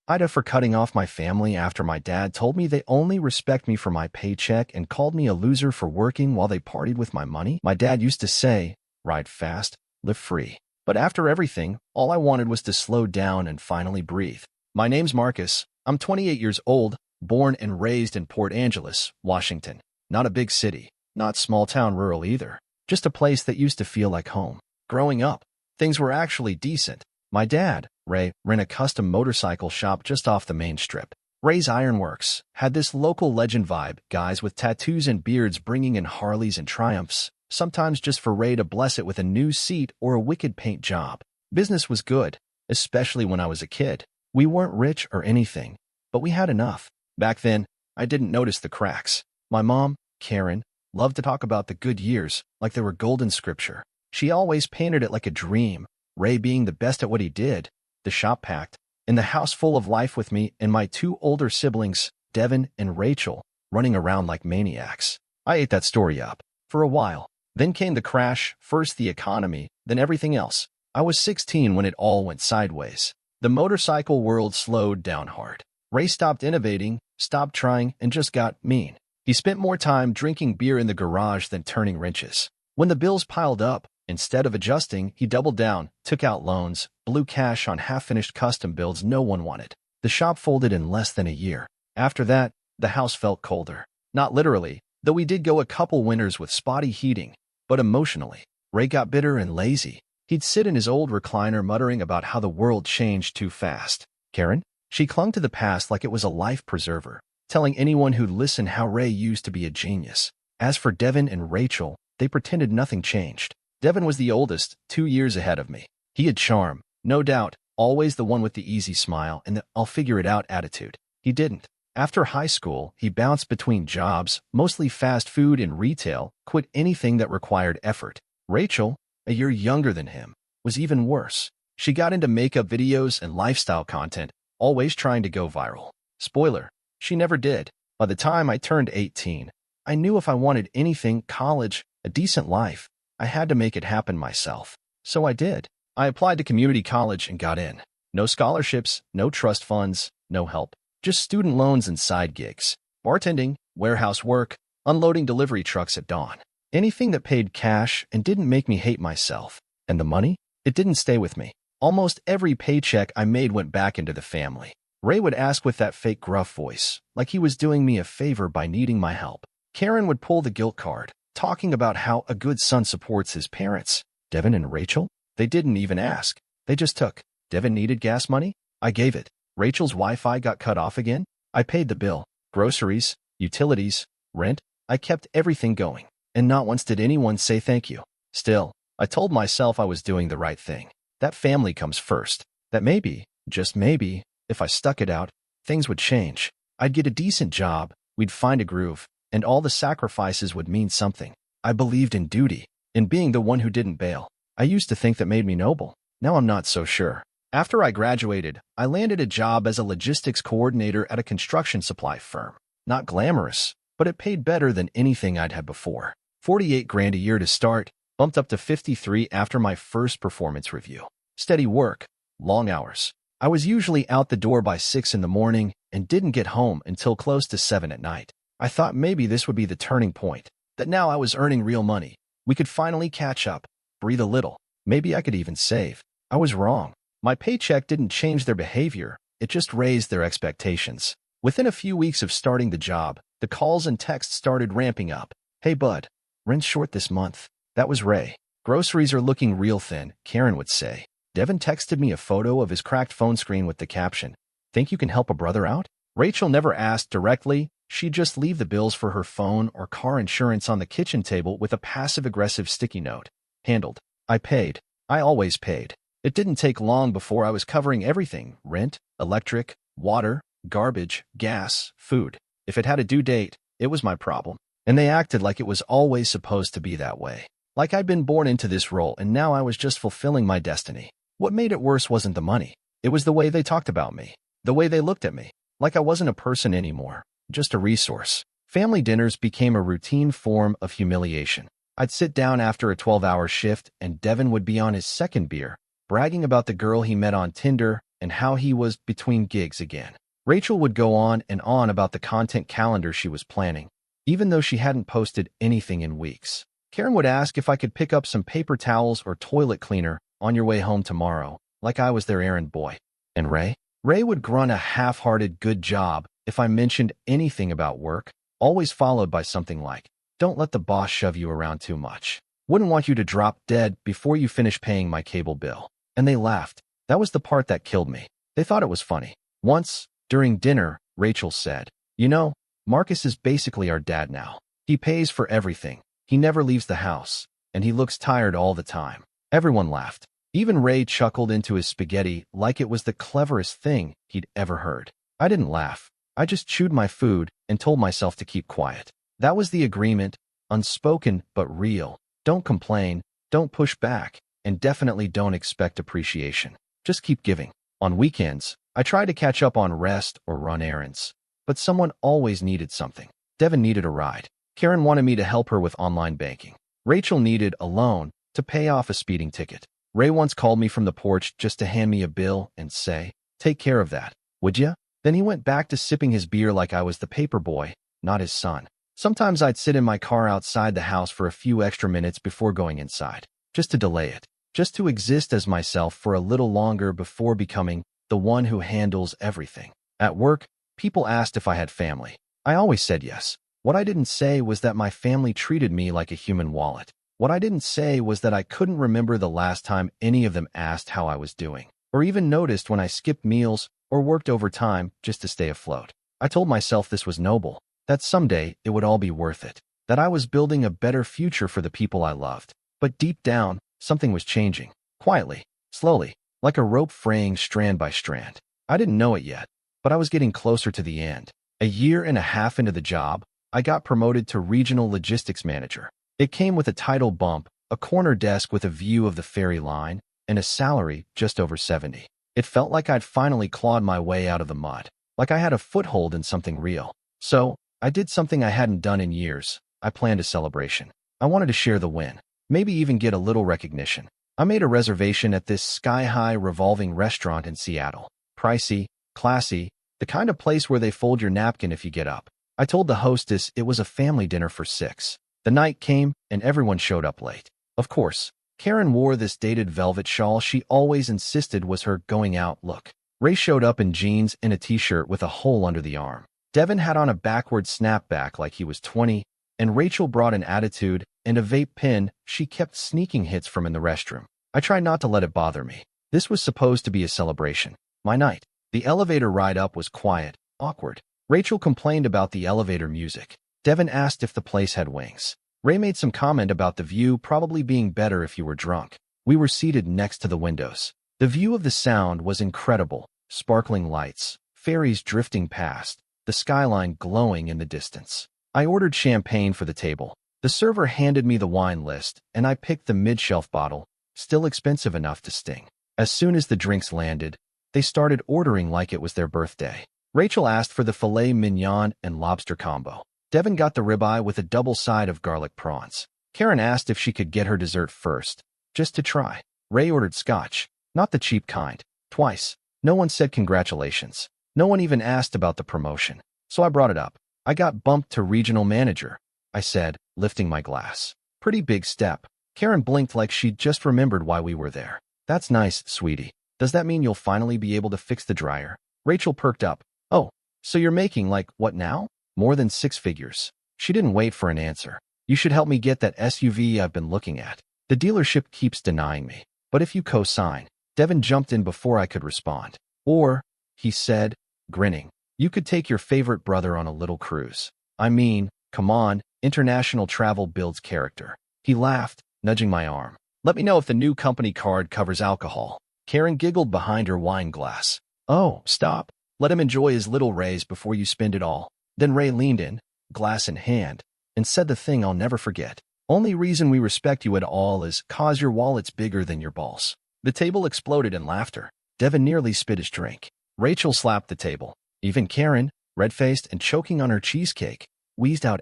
Ida for cutting off my family after my dad told me they only respect me for my paycheck and called me a loser for working while they partied with my money. My dad used to say, ride fast, live free. But after everything, all I wanted was to slow down and finally breathe. My name's Marcus. I'm 28 years old, born and raised in Port Angeles, Washington. Not a big city, not small town rural either. Just a place that used to feel like home. Growing up, things were actually decent. My dad, Ray, ran a custom motorcycle shop just off the main strip. Ray's Ironworks had this local legend vibe, guys with tattoos and beards bringing in Harleys and Triumphs, sometimes just for Ray to bless it with a new seat or a wicked paint job. Business was good, especially when I was a kid. We weren't rich or anything, but we had enough. Back then, I didn't notice the cracks. My mom, Karen, loved to talk about the good years like they were golden scripture. She always painted it like a dream, Ray being the best at what he did, the shop packed, and the house full of life with me and my two older siblings, Devin and Rachel, running around like maniacs. I ate that story up for a while. Then came the crash, first the economy, then everything else. I was 16 when it all went sideways. The motorcycle world slowed down hard. Ray stopped innovating, stopped trying, and just got mean. He spent more time drinking beer in the garage than turning wrenches. When the bills piled up, instead of adjusting, he doubled down, took out loans, blew cash on half-finished custom builds no one wanted. The shop folded in less than a year. After that, the house felt colder. Not literally, though we did go a couple winters with spotty heating, but emotionally. Ray got bitter and lazy. He'd sit in his old recliner muttering about how the world changed too fast. Karen? She clung to the past like it was a life preserver, telling anyone who'd listen how Ray used to be a genius. As for Devin and Rachel, they pretended nothing changed. Devin was the oldest, 2 years ahead of me. He had charm, no doubt, always the one with the easy smile and the I'll-figure-it-out attitude. He didn't. After high school, he bounced between jobs, mostly fast food and retail, quit anything that required effort. Rachel, a year younger than him, was even worse. She got into makeup videos and lifestyle content, always trying to go viral. Spoiler, she never did. By the time I turned 18, I knew if I wanted anything, college, a decent life, I had to make it happen myself. So I did. I applied to community college and got in. No scholarships, no trust funds, no help. Just student loans and side gigs. Bartending, warehouse work, unloading delivery trucks at dawn. Anything that paid cash and didn't make me hate myself. And the money? It didn't stay with me. Almost every paycheck I made went back into the family. Ray would ask with that fake gruff voice, like he was doing me a favor by needing my help. Karen would pull the guilt card, talking about how a good son supports his parents. Devin and Rachel? They didn't even ask. They just took. Devin needed gas money? I gave it. Rachel's Wi-Fi got cut off again? I paid the bill. Groceries, utilities, rent. I kept everything going. And not once did anyone say thank you. Still, I told myself I was doing the right thing. That family comes first. That maybe, just maybe, if I stuck it out, things would change. I'd get a decent job, we'd find a groove, and all the sacrifices would mean something. I believed in duty, in being the one who didn't bail. I used to think that made me noble. Now I'm not so sure. After I graduated, I landed a job as a logistics coordinator at a construction supply firm. Not glamorous, but it paid better than anything I'd had before. 48 grand a year to start, bumped up to 53 after my first performance review. Steady work, long hours. I was usually out the door by 6 in the morning and didn't get home until close to 7 at night. I thought maybe this would be the turning point, that now I was earning real money. We could finally catch up, breathe a little. Maybe I could even save. I was wrong. My paycheck didn't change their behavior, it just raised their expectations. Within a few weeks of starting the job, the calls and texts started ramping up. Hey bud, rent's short this month. That was Ray. Groceries are looking real thin, Karen would say. Devin texted me a photo of his cracked phone screen with the caption, "Think you can help a brother out?" Rachel never asked directly. She'd just leave the bills for her phone or car insurance on the kitchen table with a passive-aggressive sticky note. Handled. I paid. I always paid. It didn't take long before I was covering everything: rent, electric, water, garbage, gas, food. If it had a due date, it was my problem. And they acted like it was always supposed to be that way. Like I'd been born into this role and now I was just fulfilling my destiny. What made it worse wasn't the money. It was the way they talked about me. The way they looked at me. Like I wasn't a person anymore. Just a resource. Family dinners became a routine form of humiliation. I'd sit down after a 12-hour shift and Devin would be on his second beer, bragging about the girl he met on Tinder, and how he was between gigs again. Rachel would go on and on about the content calendar she was planning, even though she hadn't posted anything in weeks. Karen would ask if I could pick up some paper towels or toilet cleaner on your way home tomorrow, like I was their errand boy. And Ray would grunt a half-hearted good job if I mentioned anything about work, always followed by something like, don't let the boss shove you around too much. Wouldn't want you to drop dead before you finish paying my cable bill. And they laughed. That was the part that killed me. They thought it was funny. Once, during dinner, Rachel said, you know, Marcus is basically our dad now. He pays for everything. He never leaves the house, and he looks tired all the time. Everyone laughed. Even Ray chuckled into his spaghetti like it was the cleverest thing he'd ever heard. I didn't laugh. I just chewed my food and told myself to keep quiet. That was the agreement, unspoken but real. Don't complain, don't push back, and definitely don't expect appreciation. Just keep giving. On weekends, I tried to catch up on rest or run errands, but someone always needed something. Devin needed a ride. Karen wanted me to help her with online banking. Rachel needed a loan to pay off a speeding ticket. Ray once called me from the porch just to hand me a bill and say, take care of that, would ya? Then he went back to sipping his beer like I was the paper boy, not his son. Sometimes I'd sit in my car outside the house for a few extra minutes before going inside, just to delay it, just to exist as myself for a little longer before becoming the one who handles everything. At work, people asked if I had family. I always said yes. What I didn't say was that my family treated me like a human wallet. What I didn't say was that I couldn't remember the last time any of them asked how I was doing, or even noticed when I skipped meals or worked overtime just to stay afloat. I told myself this was noble, that someday it would all be worth it, that I was building a better future for the people I loved. But deep down, something was changing, quietly, slowly, like a rope fraying strand by strand. I didn't know it yet, but I was getting closer to the end. A year and a half into the job, I got promoted to regional logistics manager. It came with a title bump, a corner desk with a view of the ferry line, and a salary just over 70. It felt like I'd finally clawed my way out of the mud, like I had a foothold in something real. So, I did something I hadn't done in years. I planned a celebration. I wanted to share the win, maybe even get a little recognition. I made a reservation at this sky-high revolving restaurant in Seattle. Pricey, classy, the kind of place where they fold your napkin if you get up. I told the hostess it was a family dinner for 6. The night came, and everyone showed up late. Of course, Karen wore this dated velvet shawl she always insisted was her going-out look. Ray showed up in jeans and a t-shirt with a hole under the arm. Devin had on a backward snapback like he was 20, and Rachel brought an attitude and a vape pen she kept sneaking hits from in the restroom. I tried not to let it bother me. This was supposed to be a celebration. My night. The elevator ride up was quiet, awkward. Rachel complained about the elevator music. Devin asked if the place had wings. Ray made some comment about the view probably being better if you were drunk. We were seated next to the windows. The view of the sound was incredible. Sparkling lights, ferries drifting past, the skyline glowing in the distance. I ordered champagne for the table. The server handed me the wine list, and I picked the mid-shelf bottle, still expensive enough to sting. As soon as the drinks landed, they started ordering like it was their birthday. Rachel asked for the filet mignon and lobster combo. Devin got the ribeye with a double side of garlic prawns. Karen asked if she could get her dessert first, just to try. Ray ordered scotch, not the cheap kind, twice. No one said congratulations. No one even asked about the promotion. So I brought it up. I got bumped to regional manager, I said, lifting my glass. Pretty big step. Karen blinked like she'd just remembered why we were there. That's nice, sweetie. Does that mean you'll finally be able to fix the dryer? Rachel perked up. Oh, so you're making, like, what now? More than 6 figures. She didn't wait for an answer. You should help me get that SUV I've been looking at. The dealership keeps denying me. But if you co-sign. Devin jumped in before I could respond. Or, he said, grinning, you could take your favorite brother on a little cruise. I mean, come on, international travel builds character. He laughed, nudging my arm. Let me know if the new company card covers alcohol. Karen giggled behind her wine glass. Oh, stop. Let him enjoy his little raise before you spend it all. Then Ray leaned in, glass in hand, and said the thing I'll never forget. Only reason we respect you at all is 'cause your wallet's bigger than your balls. The table exploded in laughter. Devin nearly spit his drink. Rachel slapped the table. Even Karen, red-faced and choking on her cheesecake, wheezed out,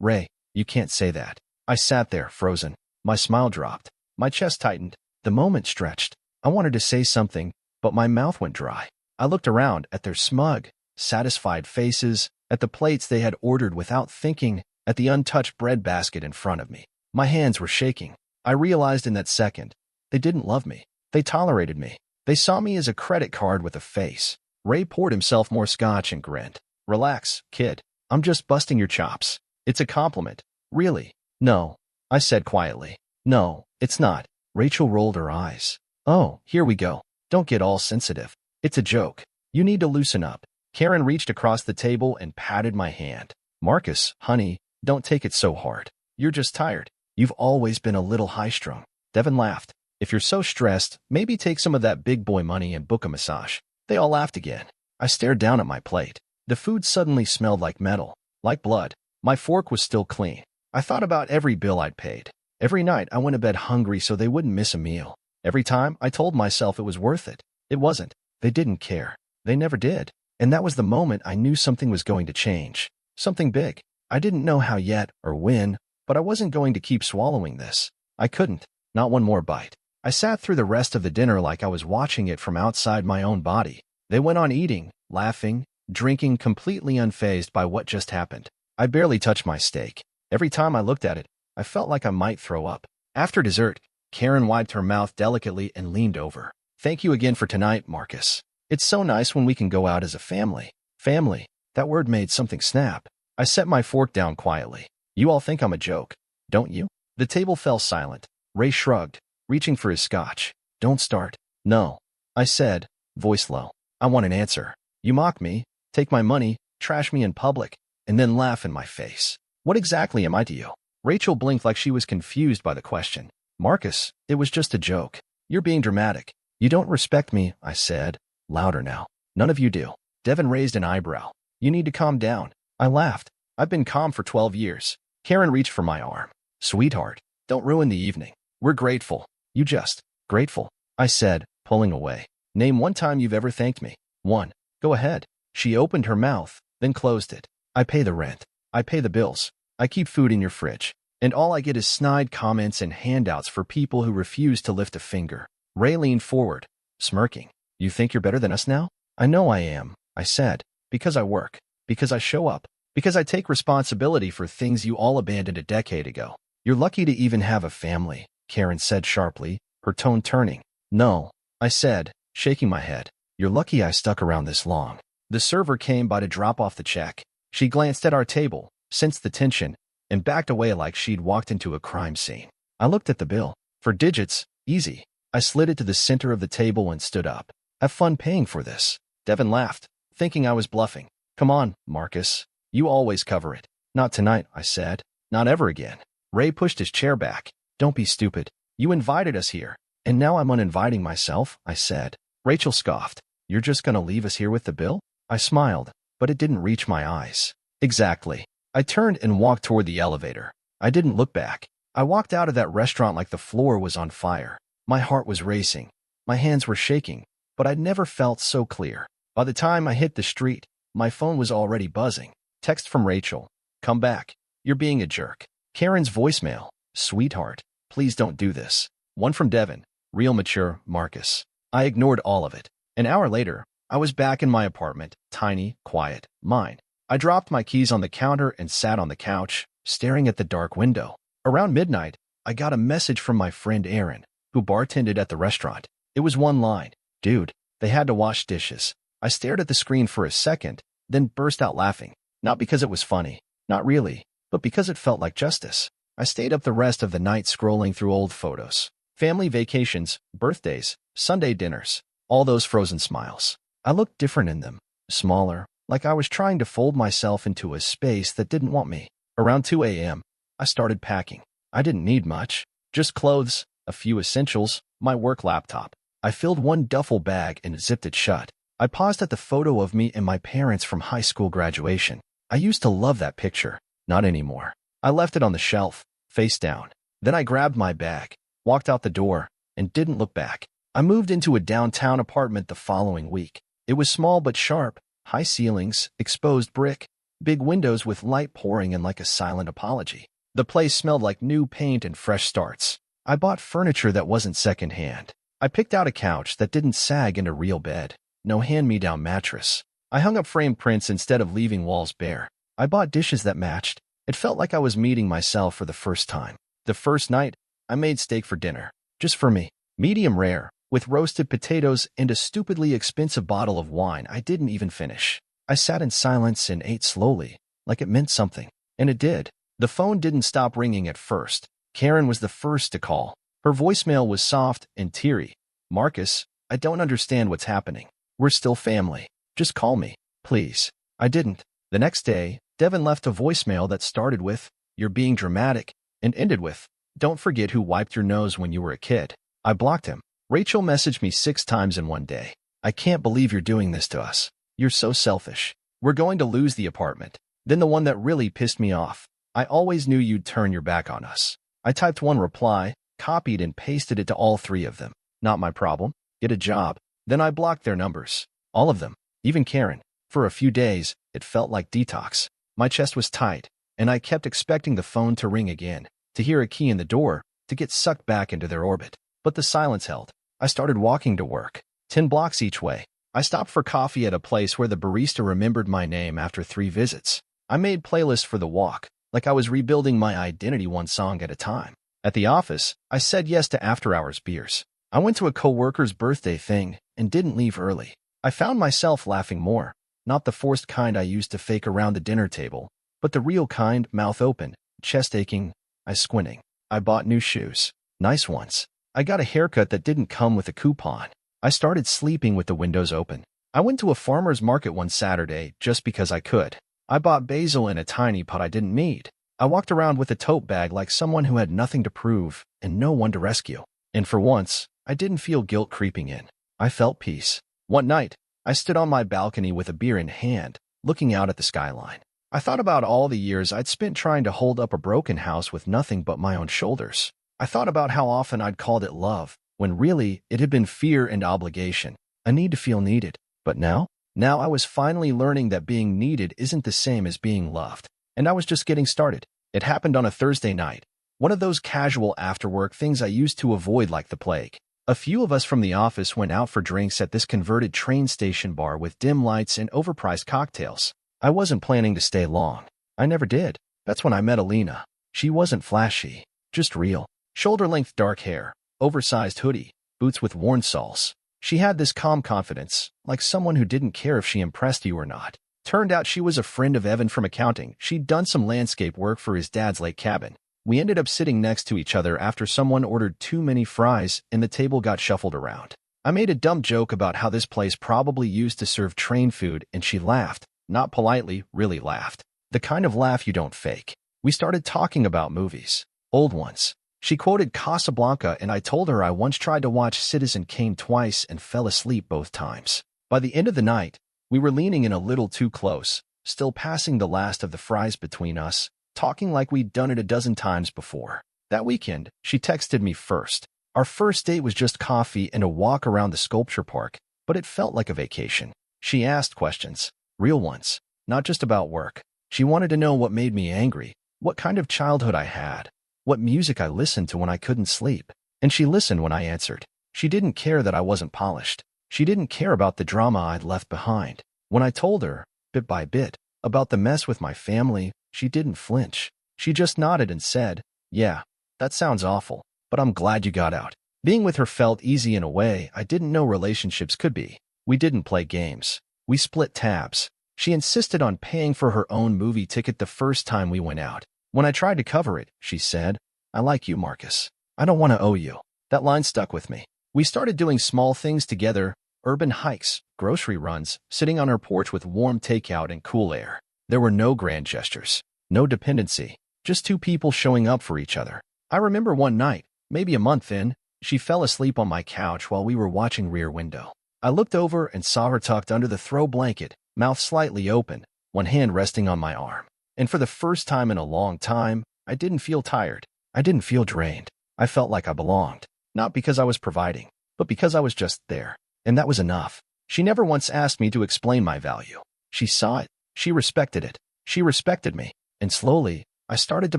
Ray, you can't say that. I sat there, frozen. My smile dropped. My chest tightened. The moment stretched. I wanted to say something, but my mouth went dry. I looked around at their smug, satisfied faces, at the plates they had ordered without thinking, at the untouched bread basket in front of me. My hands were shaking. I realized in that second, they didn't love me. They tolerated me. They saw me as a credit card with a face. Ray poured himself more scotch and grinned. Relax, kid. I'm just busting your chops. It's a compliment. Really? No, I said quietly. No, it's not. Rachel rolled her eyes. Oh, here we go. Don't get all sensitive. It's a joke. You need to loosen up. Karen reached across the table and patted my hand. Marcus, honey, don't take it so hard. You're just tired. You've always been a little high-strung. Devin laughed. If you're so stressed, maybe take some of that big boy money and book a massage. They all laughed again. I stared down at my plate. The food suddenly smelled like metal, like blood. My fork was still clean. I thought about every bill I'd paid. Every night I went to bed hungry so they wouldn't miss a meal. Every time I told myself it was worth it. It wasn't. They didn't care. They never did. And that was the moment I knew something was going to change. Something big. I didn't know how yet or when, but I wasn't going to keep swallowing this. I couldn't. Not one more bite. I sat through the rest of the dinner like I was watching it from outside my own body. They went on eating, laughing, drinking, completely unfazed by what just happened. I barely touched my steak. Every time I looked at it, I felt like I might throw up. After dessert, Karen wiped her mouth delicately and leaned over. Thank you again for tonight, Marcus. It's so nice when we can go out as a family. Family. That word made something snap. I set my fork down quietly. You all think I'm a joke, don't you? The table fell silent. Ray shrugged, reaching for his scotch. Don't start. No, I said, voice low. I want an answer. You mock me, take my money, trash me in public, and then laugh in my face. What exactly am I to you? Rachel blinked like she was confused by the question. Marcus, it was just a joke. You're being dramatic. You don't respect me, I said, louder now. None of you do. Devin raised an eyebrow. You need to calm down. I laughed. I've been calm for 12 years. Karen reached for my arm. Sweetheart, don't ruin the evening. We're grateful. You just. Grateful, I said, pulling away. Name one time you've ever thanked me. One. Go ahead. She opened her mouth, then closed it. I pay the rent. I pay the bills. I keep food in your fridge. And all I get is snide comments and handouts for people who refuse to lift a finger. Ray leaned forward, smirking. You think you're better than us now? I know I am, I said. Because I work. Because I show up. Because I take responsibility for things you all abandoned a decade ago. You're lucky to even have a family, Karen said sharply, her tone turning. No, I said, shaking my head. You're lucky I stuck around this long. The server came by to drop off the check. She glanced at our table, sensed the tension, and backed away like she'd walked into a crime scene. I looked at the bill. For digits, easy. I slid it to the center of the table and stood up. Have fun paying for this. Devin laughed, thinking I was bluffing. Come on, Marcus. You always cover it. Not tonight, I said. Not ever again. Ray pushed his chair back. Don't be stupid. You invited us here. And now I'm uninviting myself, I said. Rachel scoffed. You're just gonna leave us here with the bill? I smiled, but it didn't reach my eyes. Exactly. I turned and walked toward the elevator. I didn't look back. I walked out of that restaurant like the floor was on fire. My heart was racing. My hands were shaking, but I'd never felt so clear. By the time I hit the street, my phone was already buzzing. Text from Rachel. Come back. You're being a jerk. Karen's voicemail. Sweetheart, please don't do this. One from Devin. Real mature, Marcus. I ignored all of it. An hour later, I was back in my apartment, tiny, quiet, mine. I dropped my keys on the counter and sat on the couch, staring at the dark window. Around midnight, I got a message from my friend Aaron, who bartended at the restaurant. It was one line. Dude, they had to wash dishes. I stared at the screen for a second, then burst out laughing. Not because it was funny, not really, but because it felt like justice. I stayed up the rest of the night scrolling through old photos. Family vacations, birthdays, Sunday dinners, all those frozen smiles. I looked different in them, smaller, like I was trying to fold myself into a space that didn't want me. Around 2 a.m., I started packing. I didn't need much, just clothes, a few essentials, my work laptop. I filled one duffel bag and zipped it shut. I paused at the photo of me and my parents from high school graduation. I used to love that picture, not anymore. I left it on the shelf, face down. Then I grabbed my bag, walked out the door, and didn't look back. I moved into a downtown apartment the following week. It was small but sharp, high ceilings, exposed brick, big windows with light pouring in like a silent apology. The place smelled like new paint and fresh starts. I bought furniture that wasn't secondhand. I picked out a couch that didn't sag into a real bed. No hand-me-down mattress. I hung up framed prints instead of leaving walls bare. I bought dishes that matched. It felt like I was meeting myself for the first time. The first night, I made steak for dinner. Just for me. Medium rare, with roasted potatoes and a stupidly expensive bottle of wine I didn't even finish. I sat in silence and ate slowly, like it meant something. And it did. The phone didn't stop ringing at first. Karen was the first to call. Her voicemail was soft and teary. "Marcus, I don't understand what's happening. We're still family. Just call me, please." I didn't. The next day, Devin left a voicemail that started with, "You're being dramatic," and ended with, "Don't forget who wiped your nose when you were a kid." I blocked him. Rachel messaged me 6 times in one day. "I can't believe you're doing this to us. You're so selfish. We're going to lose the apartment." Then the one that really pissed me off. "I always knew you'd turn your back on us." I typed one reply, copied and pasted it to all 3 of them. "Not my problem. Get a job." Then I blocked their numbers. All of them. Even Karen. For a few days, it felt like detox. My chest was tight, and I kept expecting the phone to ring again, to hear a key in the door, to get sucked back into their orbit. But the silence held. I started walking to work, 10 blocks each way. I stopped for coffee at a place where the barista remembered my name after 3 visits. I made playlists for the walk, like I was rebuilding my identity one song at a time. At the office, I said yes to after-hours beers. I went to a coworker's birthday thing and didn't leave early. I found myself laughing more, not the forced kind I used to fake around the dinner table, but the real kind, mouth open, chest aching, eyes squinting. I bought new shoes. Nice ones. I got a haircut that didn't come with a coupon. I started sleeping with the windows open. I went to a farmer's market one Saturday just because I could. I bought basil in a tiny pot I didn't need. I walked around with a tote bag like someone who had nothing to prove and no one to rescue. And for once, I didn't feel guilt creeping in. I felt peace. One night, I stood on my balcony with a beer in hand, looking out at the skyline. I thought about all the years I'd spent trying to hold up a broken house with nothing but my own shoulders. I thought about how often I'd called it love, when really it had been fear and obligation, a need to feel needed. But now I was finally learning that being needed isn't the same as being loved. And I was just getting started. It happened on a Thursday night, one of those casual after-work things I used to avoid like the plague. A few of us from the office went out for drinks at this converted train station bar with dim lights and overpriced cocktails. I wasn't planning to stay long. I never did. That's when I met Alina. She wasn't flashy, just real. Shoulder-length dark hair, oversized hoodie, boots with worn soles. She had this calm confidence, like someone who didn't care if she impressed you or not. Turned out she was a friend of Evan from accounting. She'd done some landscape work for his dad's lake cabin. We ended up sitting next to each other after someone ordered too many fries and the table got shuffled around. I made a dumb joke about how this place probably used to serve train food, and she laughed. Not politely, really laughed. The kind of laugh you don't fake. We started talking about movies. Old ones. She quoted Casablanca, and I told her I once tried to watch Citizen Kane twice and fell asleep both times. By the end of the night, we were leaning in a little too close, still passing the last of the fries between us, talking like we'd done it a dozen times before. That weekend, she texted me first. Our first date was just coffee and a walk around the sculpture park, but it felt like a vacation. She asked questions, real ones, not just about work. She wanted to know what made me angry, what kind of childhood I had, what music I listened to when I couldn't sleep. And she listened when I answered. She didn't care that I wasn't polished. She didn't care about the drama I'd left behind. When I told her, bit by bit, about the mess with my family, she didn't flinch. She just nodded and said, "Yeah, that sounds awful, but I'm glad you got out." Being with her felt easy in a way I didn't know relationships could be. We didn't play games. We split tabs. She insisted on paying for her own movie ticket the first time we went out. When I tried to cover it, she said, "I like you, Marcus. I don't want to owe you." That line stuck with me. We started doing small things together, urban hikes, grocery runs, sitting on her porch with warm takeout and cool air. There were no grand gestures, no dependency, just 2 people showing up for each other. I remember one night, maybe a month in, she fell asleep on my couch while we were watching Rear Window. I looked over and saw her tucked under the throw blanket, mouth slightly open, one hand resting on my arm. And for the first time in a long time, I didn't feel tired. I didn't feel drained. I felt like I belonged. Not because I was providing, but because I was just there. And that was enough. She never once asked me to explain my value. She saw it. She respected it. She respected me. And slowly, I started to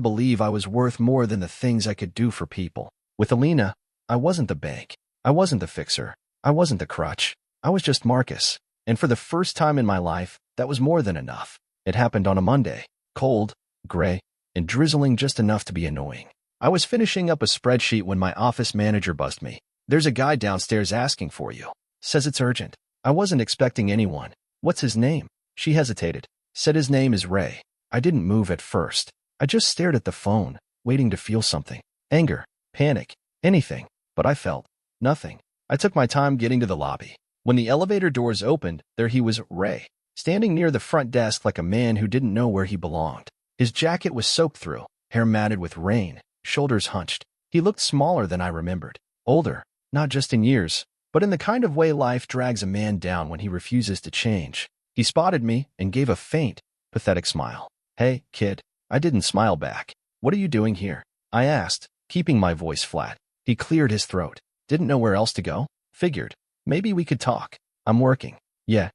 believe I was worth more than the things I could do for people. With Alina, I wasn't the bank. I wasn't the fixer. I wasn't the crutch. I was just Marcus. And for the first time in my life, that was more than enough. It happened on a Monday. Cold, gray, and drizzling just enough to be annoying. I was finishing up a spreadsheet when my office manager buzzed me. "There's a guy downstairs asking for you. Says it's urgent." I wasn't expecting anyone. "What's his name?" She hesitated. Said his name is Ray. I didn't move at first. I just stared at the phone, waiting to feel something. Anger, panic, anything. But I felt nothing. I took my time getting to the lobby. When the elevator doors opened, there he was, Ray, standing near the front desk like a man who didn't know where he belonged. His jacket was soaked through, hair matted with rain, shoulders hunched. He looked smaller than I remembered. Older, not just in years, but in the kind of way life drags a man down when he refuses to change. He spotted me and gave a faint, pathetic smile. "Hey, kid." I didn't smile back. "What are you doing here?" I asked, keeping my voice flat. He cleared his throat. "Didn't know where else to go? Figured. Maybe we could talk. I'm working." Yeah,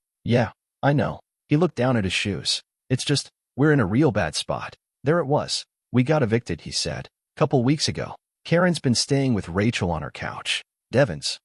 I know." He looked down at his shoes. "It's just, we're in a real bad spot." There it was. "We got evicted," he said. "Couple weeks ago. Karen's been staying with Rachel on her couch. Devon's,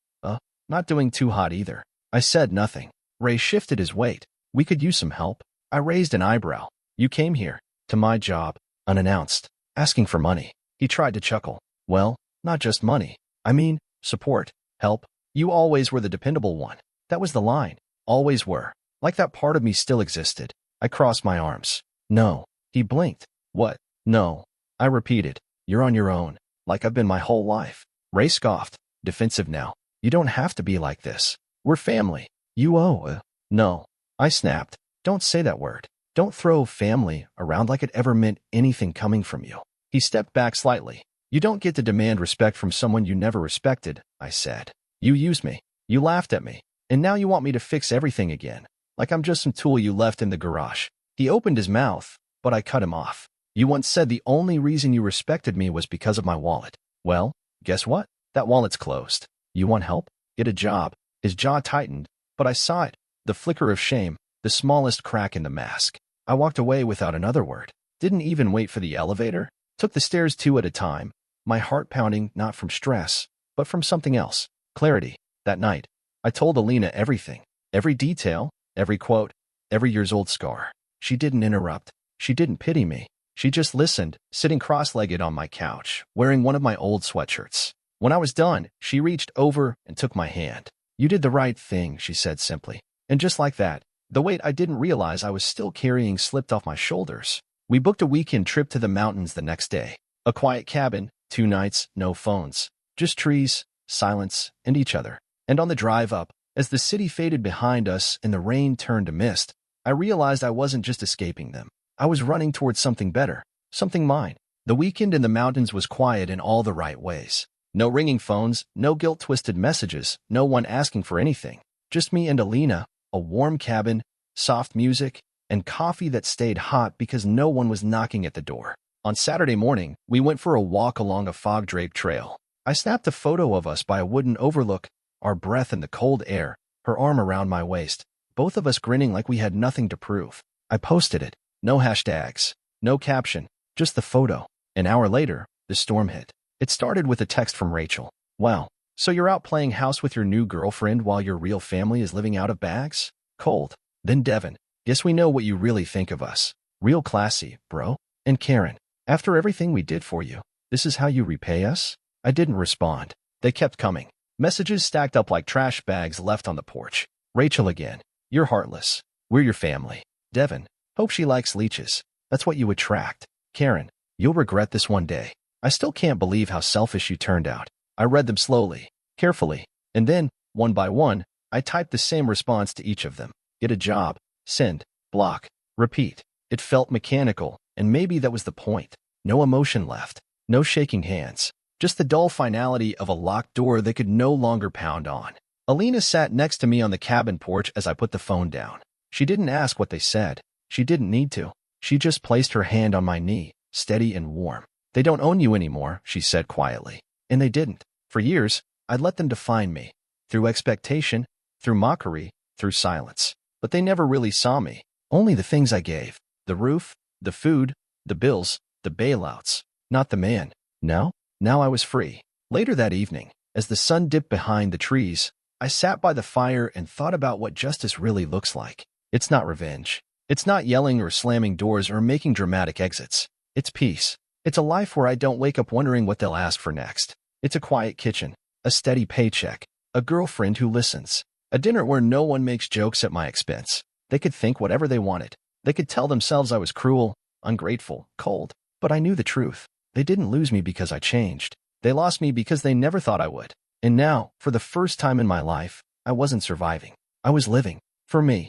not doing too hot either." I said nothing. Ray shifted his weight. "We could use some help." I raised an eyebrow. "You came here, to my job, unannounced, asking for money." He tried to chuckle. "Well, not just money. I mean, support, help. You always were the dependable one." That was the line. Always were. Like that part of me still existed. I crossed my arms. "No." He blinked. "What? No." I repeated. "You're on your own, like I've been my whole life." Ray scoffed, defensive now. "You don't have to be like this. We're family. You owe, No." I snapped. "Don't say that word. Don't throw family around like it ever meant anything coming from you." He stepped back slightly. "You don't get to demand respect from someone you never respected," I said. "You used me. You laughed at me. And now you want me to fix everything again, like I'm just some tool you left in the garage." He opened his mouth, but I cut him off. "You once said the only reason you respected me was because of my wallet. Well, guess what? That wallet's closed. You want help? Get a job." His jaw tightened, but I saw it. The flicker of shame, the smallest crack in the mask. I walked away without another word. Didn't even wait for the elevator. Took the stairs 2 at a time, my heart pounding not from stress, but from something else. Clarity. That night, I told Alina everything. Every detail, every quote, every years-old scar. She didn't interrupt. She didn't pity me. She just listened, sitting cross-legged on my couch, wearing one of my old sweatshirts. When I was done, she reached over and took my hand. "You did the right thing," she said simply. And just like that, the weight I didn't realize I was still carrying slipped off my shoulders. We booked a weekend trip to the mountains the next day. A quiet cabin, 2 nights, no phones. Just trees, silence, and each other. And on the drive up, as the city faded behind us and the rain turned to mist, I realized I wasn't just escaping them. I was running towards something better, something mine. The weekend in the mountains was quiet in all the right ways. No ringing phones, no guilt-twisted messages, no one asking for anything. Just me and Alina, a warm cabin, soft music, and coffee that stayed hot because no one was knocking at the door. On Saturday morning, we went for a walk along a fog-draped trail. I snapped a photo of us by a wooden overlook, our breath in the cold air, her arm around my waist, both of us grinning like we had nothing to prove. I posted it. No hashtags, no caption, just the photo. An hour later, the storm hit. It started with a text from Rachel. "Wow, so you're out playing house with your new girlfriend while your real family is living out of bags? Cold." Then Devon, "Guess we know what you really think of us. Real classy, bro." And Karen, "After everything we did for you, this is how you repay us?" I didn't respond. They kept coming. Messages stacked up like trash bags left on the porch. Rachel again, "You're heartless. We're your family." Devon, "Hope she likes leeches. That's what you attract." Karen, "You'll regret this one day. I still can't believe how selfish you turned out." I read them slowly, carefully, and then, one by one, I typed the same response to each of them. Get a job, send, block, repeat. It felt mechanical, and maybe that was the point. No emotion left, no shaking hands, just the dull finality of a locked door that could no longer pound on. Alina sat next to me on the cabin porch as I put the phone down. She didn't ask what they said. She didn't need to. She just placed her hand on my knee, steady and warm. "They don't own you anymore," she said quietly. And they didn't. For years, I'd let them define me. Through expectation, through mockery, through silence. But they never really saw me. Only the things I gave. The roof, the food, the bills, the bailouts. Not the man. Now I was free. Later that evening, As the sun dipped behind the trees, I sat by the fire and thought about what justice really looks like. It's not revenge. It's not yelling or slamming doors or making dramatic exits. It's peace. It's a life where I don't wake up wondering what they'll ask for next. It's a quiet kitchen, a steady paycheck, a girlfriend who listens, a dinner where no one makes jokes at my expense. They could think whatever they wanted. They could tell themselves I was cruel, ungrateful, cold. But I knew the truth. They didn't lose me because I changed. They lost me because they never thought I would. And now, for the first time in my life, I wasn't surviving. I was living. For me.